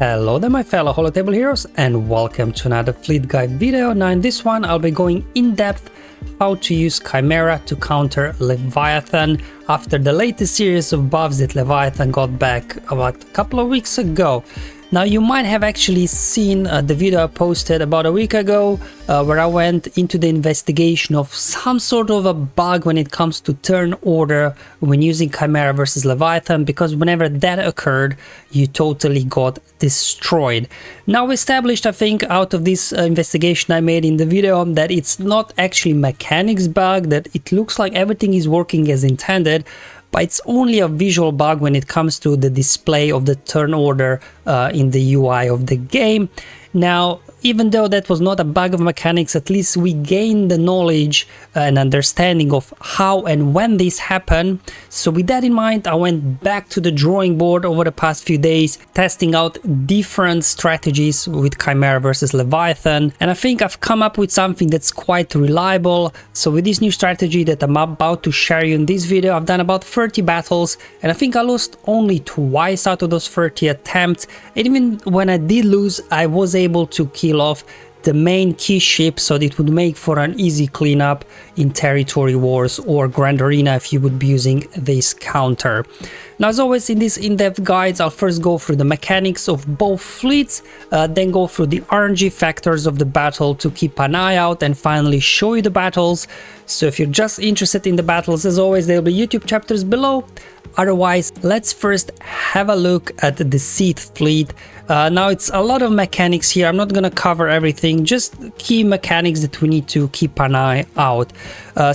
Hello there my fellow Holotable heroes and welcome to another fleet guide video. Now in this one I'll be going in depth how to use Chimaera to counter Leviathan after the latest series of buffs that Leviathan got back about a couple of weeks ago. Now you might have actually seen the video I posted about a week ago where I went into the investigation of some sort of a bug when it comes to turn order when using Chimaera versus Leviathan, because whenever that occurred you totally got destroyed. Now we established, I think, out of this investigation I made in the video that it's not actually mechanics bug, that it looks like everything is working as intended, but it's only a visual bug when it comes to the display of the turn order in the UI of the game. Now, even though that was not a bug of mechanics, at least we gained the knowledge and understanding of how and when this happened. So with that in mind, I went back to the drawing board over the past few days, testing out different strategies with Chimaera versus Leviathan. And I think I've come up with something that's quite reliable. So with this new strategy that I'm about to share you in this video, I've done about 30 battles, and I think I lost only twice out of those 30 attempts. And even when I did lose, I was able to kill off the main key ship, so it would make for an easy cleanup in territory wars or Grand Arena if you would be using this counter. Now, as always in these in-depth guides, I'll first go through the mechanics of both fleets, then go through the RNG factors of the battle to keep an eye out, and finally show you the battles. So if you're just interested in the battles, as always, there'll be YouTube chapters below. Otherwise, let's first have a look at the Sith fleet. Now it's a lot of mechanics here. I'm not gonna cover everything, just key mechanics that we need to keep an eye out.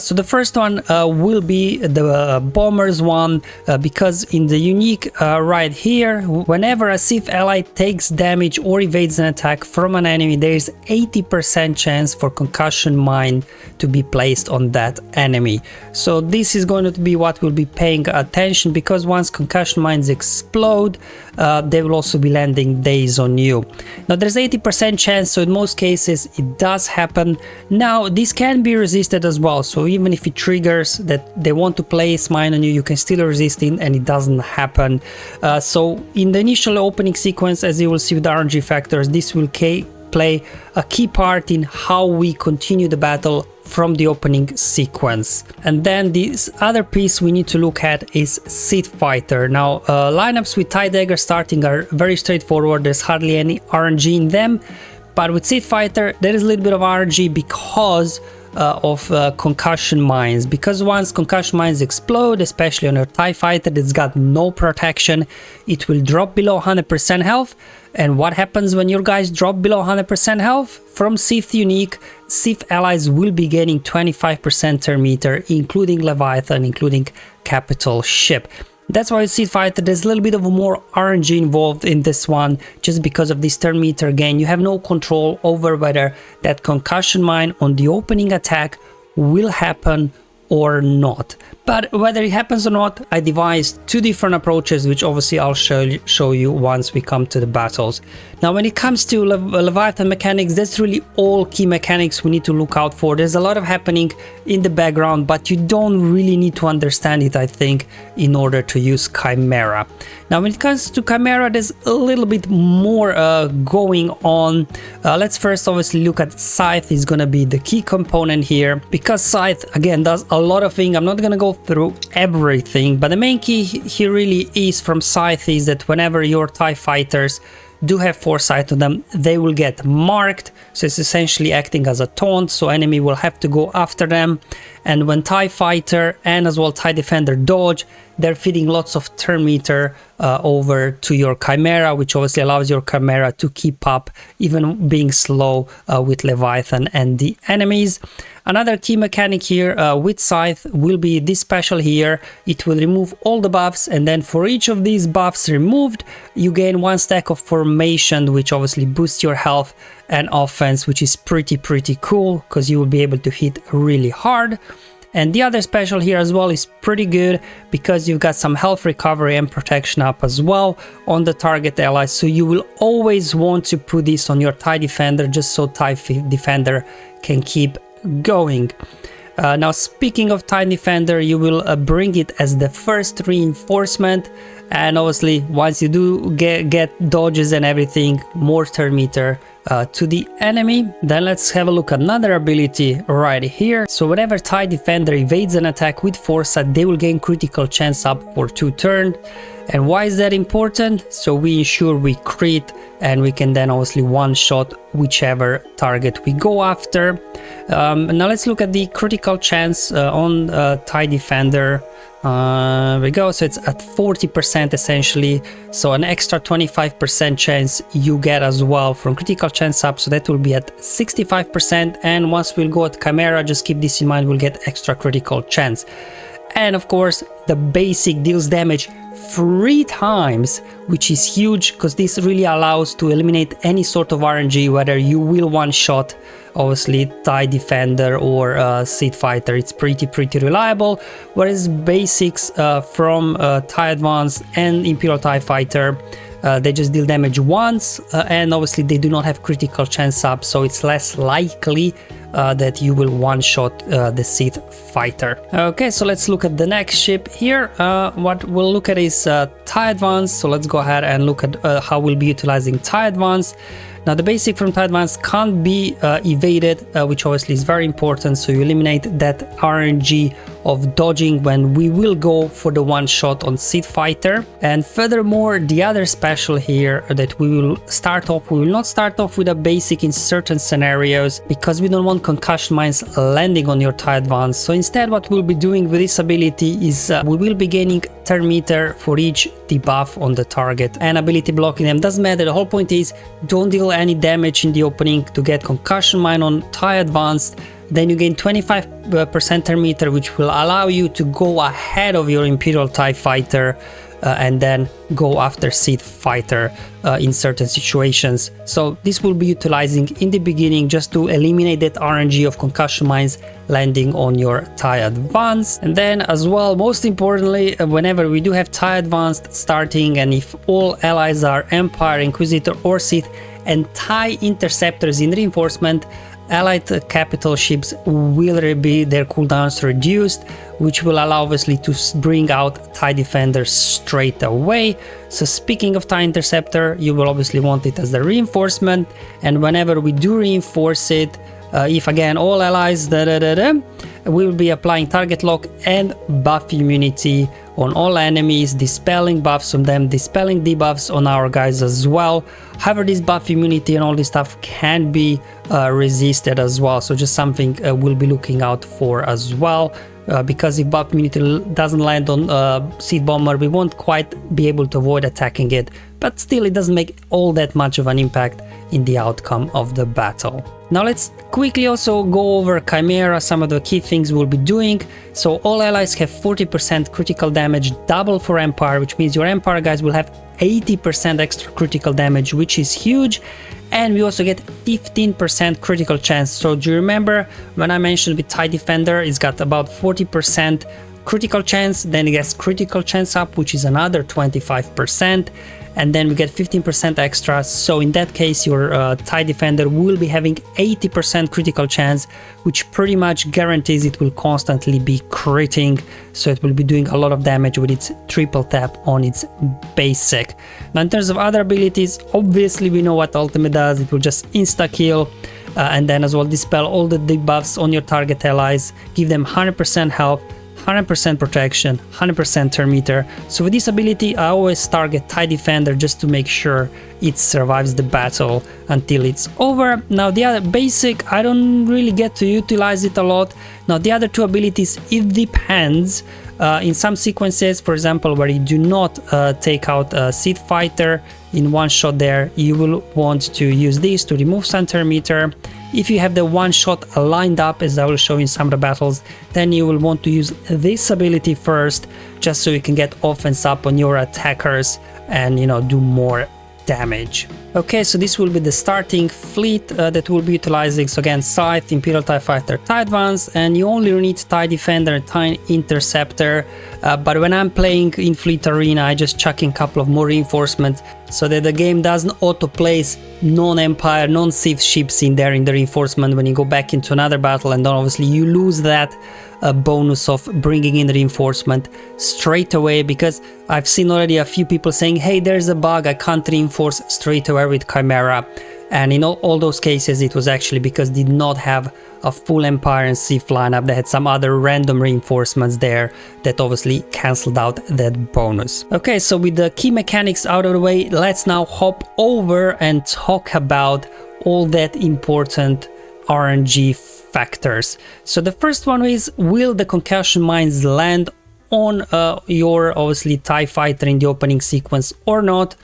So the first one will be the bombers one, because in the unique right here, whenever a Sith ally takes damage or evades an attack from an enemy, there is 80% chance for concussion mine to be placed on that enemy. So this is going to be what we'll be paying attention, because once concussion mines explode, they will also be landing days on you. Now there's 80% chance, so in most cases it does happen. Now this can be resisted as well, so even if it triggers that they want to place mine on you, you can still resist it and it doesn't happen. So in the initial opening sequence, as you will see with the RNG factors, this will play a key part in how we continue the battle from the opening sequence. And then this other piece we need to look at is Sith Fighter. Now lineups with Tie Dagger starting are very straightforward. There's hardly any RNG in them, but with Sith Fighter there is a little bit of RNG because of concussion mines, because once concussion mines explode, especially on a TIE fighter that's got no protection, it will drop below 100% health. And what happens when your guys drop below 100% health? From Sith unique, Sith allies will be gaining 25% turn meter, including Leviathan, including capital ship. That's why with Sith Fighter there's a little bit of more RNG involved in this one, just because of this turn meter gain. You have no control over whether that concussion mine on the opening attack will happen or not. But whether it happens or not, I devised two different approaches, which obviously I'll show you once we come to the battles. Now when it comes to Leviathan mechanics, that's really all key mechanics we need to look out for. There's a lot of happening in the background, but you don't really need to understand it, I think, in order to use Chimaera. Now when it comes to Chimaera, there's a little bit more going on. Let's first obviously look at Scythe. Is going to be the key component here, because Scythe again does a lot of things. I'm not going to go through everything, but the main key here really is from Scythe is that whenever your TIE fighters do have foresight on them, they will get marked. So it's essentially acting as a taunt, so enemy will have to go after them. And when TIE fighter and as well TIE defender dodge, they're feeding lots of turn meter over to your Chimaera, which obviously allows your Chimaera to keep up, even being slow with Leviathan and the enemies. Another key mechanic here with Scythe will be this special here. It will remove all the buffs, and then for each of these buffs removed, you gain one stack of formation, which obviously boosts your health and offense, which is pretty cool, because you will be able to hit really hard. And the other special here as well is pretty good, because you've got some health recovery and protection up as well on the target ally. So you will always want to put this on your TIE defender, just so TIE defender can keep going. Now speaking of TIE defender, you will bring it as the first reinforcement And obviously once you do get dodges and everything, more turn meter to the enemy. Then let's have a look at another ability right here. So whenever TIE Defender evades an attack with foresight, they will gain critical chance up for 2 turns. And why is that important? So we ensure we crit, and we can then obviously one-shot whichever target we go after. Now let's look at the critical chance on TIE Defender. There we go. So it's at 40% essentially, so an extra 25% chance you get as well from critical chance up, so that will be at 65%. And once we'll go at Chimaera, just keep this in mind, we'll get extra critical chance. And of course the basic deals damage 3 times, which is huge, because this really allows to eliminate any sort of RNG, whether you will one-shot obviously TIE Defender or Sith Fighter. It's pretty reliable, whereas basics from TIE Advanced and Imperial TIE Fighter, they just deal damage once, and obviously they do not have critical chance up, so it's less likely that you will one-shot the Sith Fighter. Okay, so let's look at the next ship here. What we'll look at is TIE Advanced, so let's go ahead and look at how we'll be utilizing TIE Advanced. Now the basic from TIE Advanced can't be evaded, which obviously is very important, so you eliminate that RNG of dodging when we will go for the one shot on Sith Fighter. And furthermore, the other special here that we will not start off with a basic in certain scenarios, because we don't want concussion mines landing on your TIE Advanced. So instead what we'll be doing with this ability is we will be gaining turn meter for each debuff on the target, and ability blocking them doesn't matter. The whole point is don't deal any damage in the opening to get concussion mine on TIE Advanced. Then you gain 25% turn meter, which will allow you to go ahead of your Imperial TIE Fighter and then go after Sith Fighter in certain situations. So this will be utilizing in the beginning just to eliminate that RNG of concussion mines landing on your TIE Advanced. And then as well, most importantly, whenever we do have TIE Advanced starting, and if all allies are Empire, Inquisitor or Sith, and TIE Interceptors in reinforcement, allied capital ships will be their cooldowns reduced, which will allow obviously to bring out TIE Defenders straight away. So speaking of TIE Interceptor, you will obviously want it as the reinforcement, and whenever we do reinforce it, if again all allies we will be applying target lock and buff immunity on all enemies, dispelling buffs on them, dispelling debuffs on our guys as well. However, this buff immunity and all this stuff can be resisted as well, so just something we'll be looking out for as well. Because if buff immunity doesn't land on Seed Bomber, we won't quite be able to avoid attacking it, but still it doesn't make all that much of an impact in the outcome of the battle. Now let's quickly also go over Chimaera, some of the key things we'll be doing. So all allies have 40% critical damage, double for Empire, which means your Empire guys will have 80% extra critical damage, which is huge. And we also get 15% critical chance. So do you remember when I mentioned with TIE Defender, it's got about 40% critical chance, then it gets critical chance up, which is another 25%, and then we get 15% extra. So in that case, your TIE Defender will be having 80% critical chance, which pretty much guarantees it will constantly be critting, so it will be doing a lot of damage with its triple tap on its basic. Now in terms of other abilities, obviously we know what ultimate does. It will just insta kill, and then as well dispel all the debuffs on your target allies, give them 100% health, 100% protection, 100% turn meter. So with this ability I always target TIE Defender just to make sure it survives the battle until it's over. Now the other basic, I don't really get to utilize it a lot. Now the other two abilities, it depends. In some sequences, for example, where you do not take out a Sith Fighter in one shot there, you will want to use this to remove some turn meter. If you have the one shot lined up, as I will show in some of the battles, then you will want to use this ability first, just so you can get offense up on your attackers and, you know, do more damage. Okay, so this will be the starting fleet that we'll be utilizing. So again, Scythe, Imperial TIE Fighter, TIE Advance, and you only need TIE Defender and TIE Interceptor. But when I'm playing in Fleet Arena, I just chuck in a couple of more reinforcements so that the game doesn't auto-place non-Empire, non-Sith ships in there in the reinforcement when you go back into another battle, and then obviously you lose that bonus of bringing in reinforcement straight away, because I've seen already a few people saying, hey, there's a bug, I can't reinforce straight away with Chimaera. And in all those cases, it was actually because they did not have a full Empire and Sith lineup. They had some other random reinforcements there that obviously cancelled out that bonus. Okay, so with the key mechanics out of the way, let's now hop over and talk about all that important RNG factors. So the first one is, will the concussion mines land on your obviously TIE fighter in the opening sequence or not?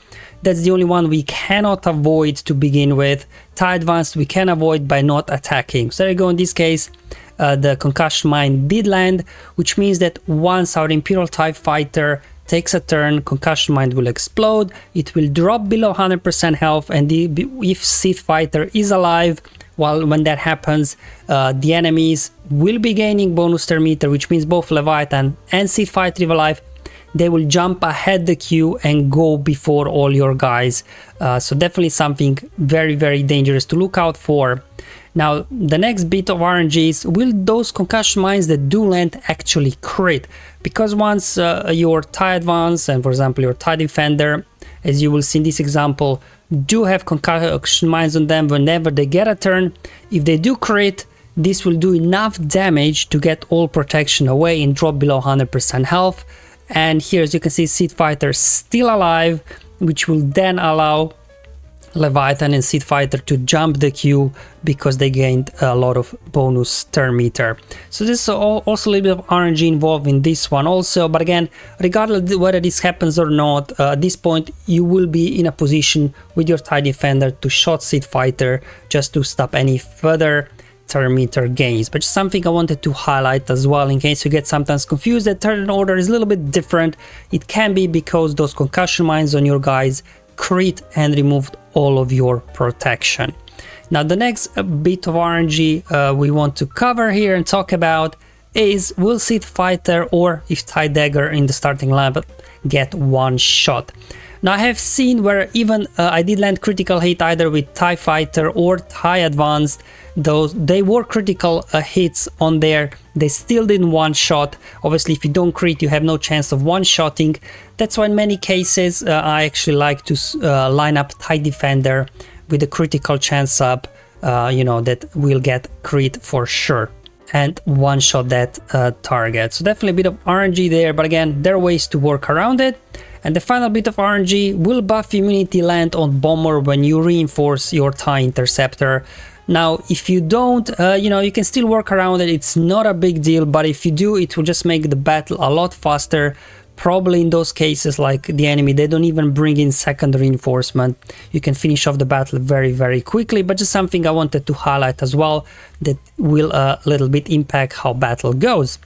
That's the only one we cannot avoid to begin with. TIE advanced we can avoid by not attacking. So there you go, in this case the concussion mine did land, which means that once our Imperial TIE fighter takes a turn, concussion mine will explode, it will drop below 100% health, and if Sith fighter is alive, well, when that happens, the enemies will be gaining bonus turn meter, which means both Leviathan and Sith fighter if alive, they will jump ahead the queue and go before all your guys. So definitely something very, very dangerous to look out for. Now, the next bit of RNG is, will those concussion mines that do land actually crit? Because once your TIE advance and, for example, your TIE defender, as you will see in this example, do have concussion mines on them whenever they get a turn, if they do crit, this will do enough damage to get all protection away and drop below 100% health. And here, as you can see, Sith fighter still alive, which will then allow Leviathan and Sith fighter to jump the queue because they gained a lot of bonus turn meter. So this is also a little bit of RNG involved in this one also, but again, regardless of whether this happens or not, at this point you will be in a position with your TIE defender to shot Sith fighter just to stop any further turn meter gains. But just something I wanted to highlight as well, in case you get sometimes confused that turn order is a little bit different. It can be because those concussion mines on your guys crit and removed all of your protection. Now the next bit of RNG we want to cover here and talk about is, will Sith fighter or if Tie Dagger in the starting lineup get one shot? Now I have seen where even I did land critical hit either with TIE fighter or TIE advanced. Those they were critical hits on there, they still didn't one shot. Obviously if you don't crit you have no chance of one shotting. That's why in many cases I actually like to line up TIE defender with a critical chance up, you know, that will get crit for sure and one shot that target. So definitely a bit of RNG there, but again, there are ways to work around it. And the final bit of RNG, will buff immunity land on bomber when you reinforce your TIE interceptor? Now, if you don't, you know, you can still work around it. It's not a big deal, but if you do, it will just make the battle a lot faster. Probably in those cases, like the enemy, they don't even bring in second reinforcement. You can finish off the battle very, very quickly, but just something I wanted to highlight as well that will a little bit impact how battle goes.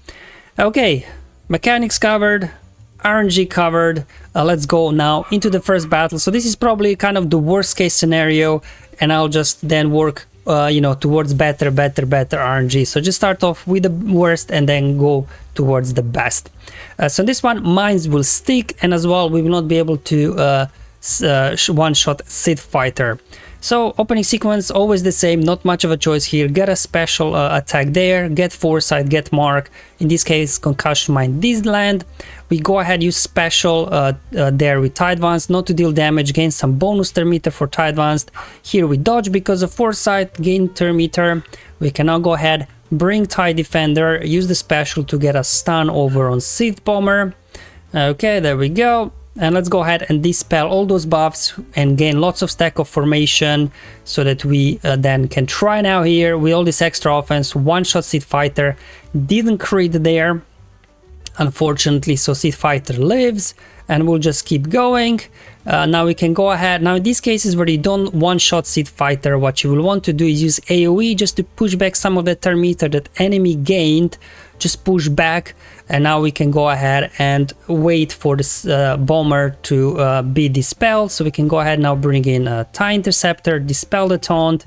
Okay, mechanics covered, RNG covered. Let's go now into the first battle. So this is probably kind of the worst case scenario, and I'll just then work you know, towards better RNG. So just start off with the worst and then go towards the best. So this one, mines will stick, and as well we will not be able to one-shot Sith fighter. So opening sequence, always the same, not much of a choice here. Get a special attack there, get foresight, get mark. In this case, concussion mine did land. We go ahead, use special there with TIE advanced, not to deal damage, gain some bonus turn meter for TIE advanced. Here we dodge because of foresight, gain turn meter. We can now go ahead, bring TIE defender, use the special to get a stun over on Sith bomber. Okay, there we go. And let's go ahead and dispel all those buffs and gain lots of stack of formation so that we then can try now here with all this extra offense. One-shot Sith fighter, didn't crit there, unfortunately, so Sith fighter lives, and we'll just keep going. Now we can go ahead. Now in these cases where you don't one-shot Sith fighter, what you will want to do is use AoE just to push back some of the turn meter that enemy gained. Just push back, and now we can go ahead and wait for this bomber to be dispelled. So we can go ahead now, bring in a TIE interceptor, dispel the taunt,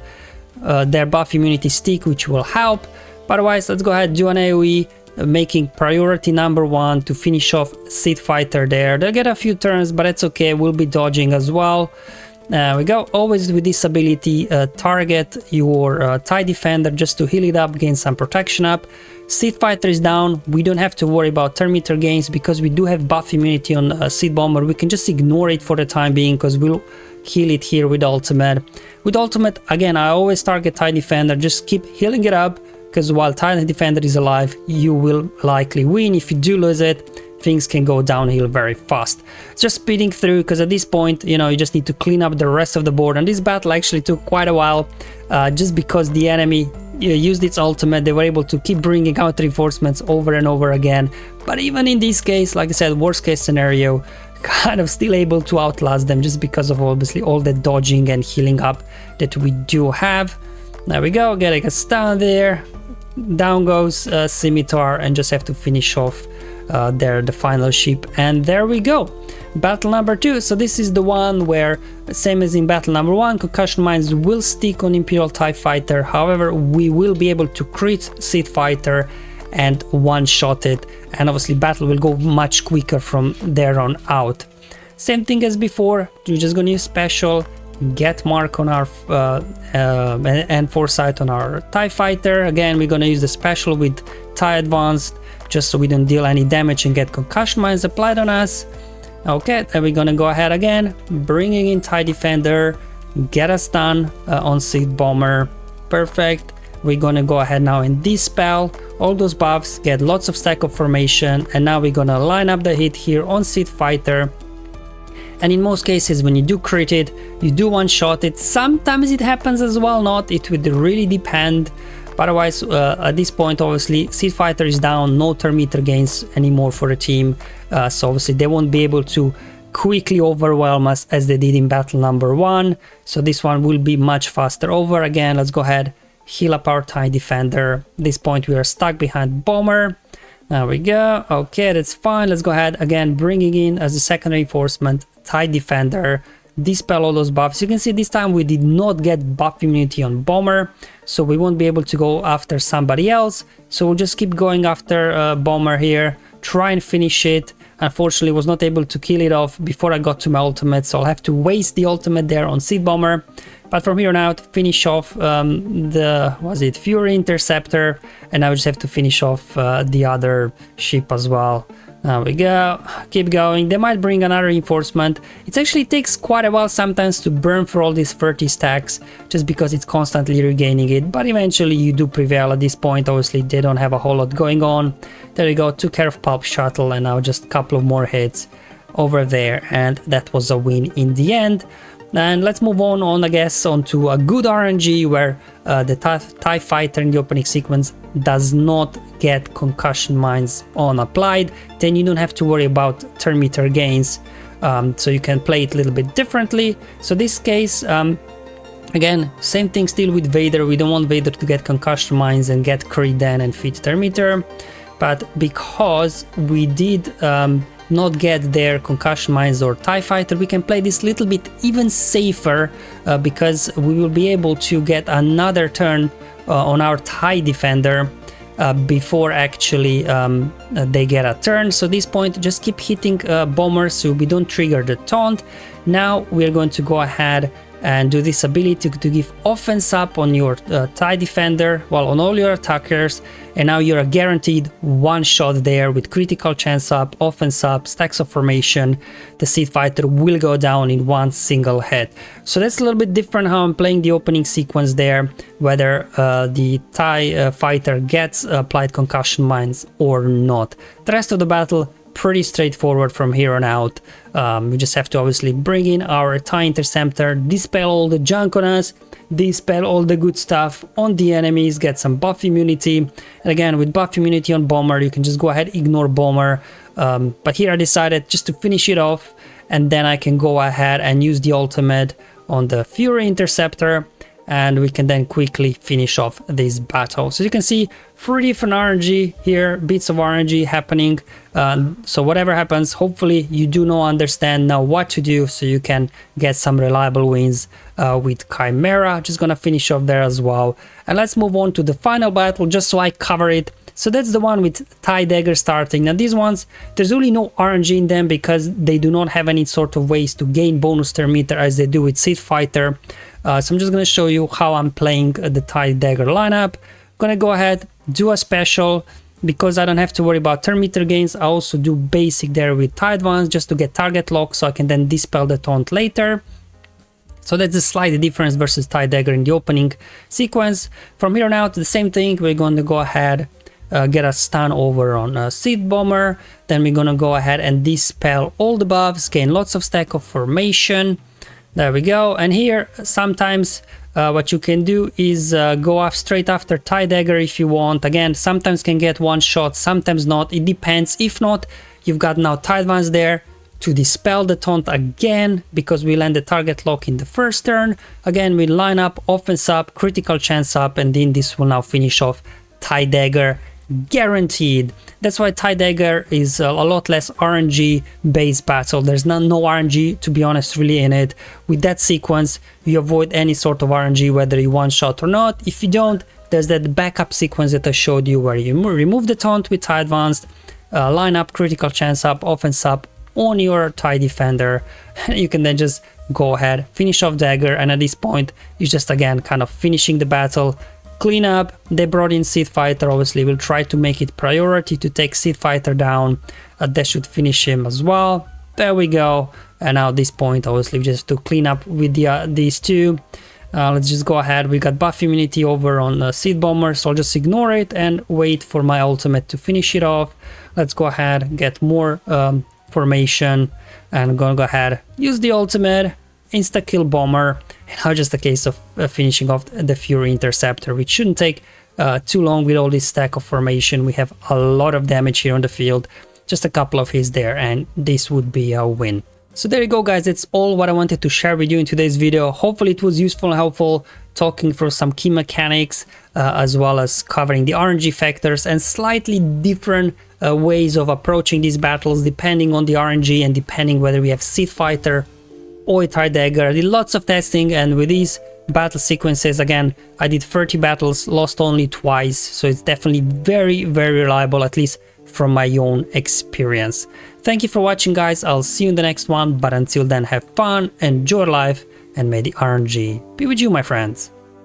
their buff immunity stick, which will help. But otherwise, let's go ahead, do an AoE, making priority number 1 to finish off Seed Fighter there. They'll get a few turns, but it's okay, we'll be dodging as well. We go, always with this ability, target your TIE Defender just to heal it up, gain some protection up. Seed Fighter is down, we don't have to worry about turn meter gains because we do have buff immunity on Seed Bomber. We can just ignore it for the time being because we'll kill it here with ultimate. With ultimate, again, I always target TIE Defender, just keep healing it up, because while TIE Defender is alive, you will likely win. If you do lose it, things can go downhill very fast. Just speeding through, because at this point, you know, you just need to clean up the rest of the board. And this battle actually took quite a while, just because the enemy used its ultimate. They were able to keep bringing out reinforcements over and over again. But even in this case, like I said, worst case scenario, kind of still able to outlast them just because of obviously all the dodging and healing up that we do have. There we go, getting a stun there. Down goes Scimitar, and just have to finish off there the final ship. And there we go, battle number 2. So this is the one where, same as in battle number 1, concussion mines will stick on Imperial TIE Fighter. However, we will be able to crit Seed Fighter and one-shot it, and obviously battle will go much quicker from there on out. Same thing as before, we're just gonna use special, get mark on our and foresight on our TIE Fighter. Again, we're gonna use the special with TIE Advanced just so we don't deal any damage and get concussion mines applied on us. Okay, then we're gonna go ahead again, bringing in TIE Defender, get us done on Seed Bomber. Perfect. We're gonna go ahead now and dispel all those buffs, get lots of stack of formation, and now we're gonna line up the hit here on Seed Fighter. And in most cases, when you do crit it, you do one-shot it. Sometimes it happens as well, not. It would really depend. But otherwise, at this point, obviously, Seed Fighter is down, no turn meter gains anymore for the team. So obviously, they won't be able to quickly overwhelm us as they did in battle number 1. So this one will be much faster over. Again, let's go ahead, heal up our TIE Defender. At this point, we are stuck behind Bomber. There we go. Okay, that's fine. Let's go ahead again, bringing in as a second reinforcement TIE Defender, dispel all those buffs. You can see this time we did not get buff immunity on Bomber, so we won't be able to go after somebody else. So we'll just keep going after Bomber here, try and finish it. Unfortunately, was not able to kill it off before I got to my ultimate, so I'll have to waste the ultimate there on Seed Bomber. But from here on out, finish off the Fury Interceptor, and now we just have to finish off the other ship as well. There we go, keep going. They might bring another reinforcement. It actually takes quite a while sometimes to burn for all these 30 stacks, just because it's constantly regaining it, but eventually you do prevail at this point. Obviously they don't have a whole lot going on. There we go, took care of Pulp Shuttle, and now just a couple of more hits over there, and that was a win in the end. And let's move on I guess, onto a good RNG where the TIE Fighter in the opening sequence does not get concussion mines on applied. Then you don't have to worry about turn meter gains, so you can play it a little bit differently. So this case, again, same thing still with Vader. We don't want Vader to get concussion mines and get crit then and feed turn meter, but because we did not get their concussion mines or TIE Fighter, we can play this little bit even safer, because we will be able to get another turn on our TIE Defender before actually they get a turn. So at this point, just keep hitting bombers so we don't trigger the taunt. Now we're going to go ahead and do this ability to give offense up on your TIE Defender, well, on all your attackers, and now you're guaranteed one shot there with critical chance up, offense up, stacks of formation. The Seed Fighter will go down in one single hit. So that's a little bit different how I'm playing the opening sequence there, whether the TIE Fighter gets applied concussion mines or not. The rest of the battle, pretty straightforward from here on out. We just have to obviously bring in our TIE Interceptor, dispel all the junk on us, dispel all the good stuff on the enemies, get some buff immunity. And again, with buff immunity on Bomber, you can just go ahead, ignore Bomber. But here I decided just to finish it off, and then I can go ahead and use the ultimate on the Fury Interceptor, and we can then quickly finish off this battle. So you can see 3 different RNG here, bits of RNG happening. So whatever happens, hopefully you do understand now what to do so you can get some reliable wins with Chimaera. Just gonna finish off there as well. And let's move on to the final battle just so I cover it. So that's the one with Tie Dagger starting. Now these ones, there's really no RNG in them because they do not have any sort of ways to gain bonus turn meter as they do with Seed Fighter. So I'm just going to show you how I'm playing the Tie Dagger lineup. I'm going to go ahead, do a special. Because I don't have to worry about turn meter gains, I also do basic there with Tie Advance just to get target lock so I can then dispel the taunt later. So that's a slight difference versus Tie Dagger in the opening sequence. From here on out, the same thing, we're going to go ahead, get a stun over on Seed Bomber. Then we're going to go ahead and dispel all the buffs, gain lots of stack of formation. There we go. And here, sometimes what you can do is go off straight after Tie Dagger if you want. Again, sometimes can get one shot, sometimes not. It depends. If not, you've got now Tie Advance there to dispel the taunt again because we land the target lock in the first turn. Again, we line up, offense up, critical chance up, and then this will now finish off Tie Dagger guaranteed. That's why Tie Dagger is a lot less RNG based battle. There's no RNG, to be honest, really in it. With that sequence, you avoid any sort of RNG, whether you one shot or not. If you don't, there's that backup sequence that I showed you where you remove the taunt with Tie Advanced, line up, critical chance up, offense up on your Tie Defender. You can then just go ahead, finish off Dagger, and at this point, you're just again kind of finishing the battle. Clean up. They brought in Seed Fighter. Obviously, we'll try to make it priority to take Seed Fighter down. That should finish him as well. There we go. And now at this point, obviously, we just have to clean up with these two. Let's just go ahead. We got buff immunity over on Seed Bomber, so I'll just ignore it and wait for my ultimate to finish it off. Let's go ahead, get more formation, and I'm gonna go ahead, use the ultimate, insta kill Bomber. Now just a case of finishing off the Fury Interceptor, which shouldn't take too long with all this stack of formation. We have a lot of damage here on the field, just a couple of hits there, and this would be a win. So there you go, guys. That's all what I wanted to share with you in today's video. Hopefully it was useful and helpful, talking through some key mechanics as well as covering the RNG factors and slightly different ways of approaching these battles depending on the RNG and depending whether we have Seed Fighter or Tie Dagger. I did lots of testing, and with these battle sequences, again, I did 30 battles, lost only twice, so it's definitely very, very reliable, at least from my own experience. Thank you for watching, guys. I'll see you in the next one, but until then, have fun, enjoy life, and may the RNG be with you, my friends.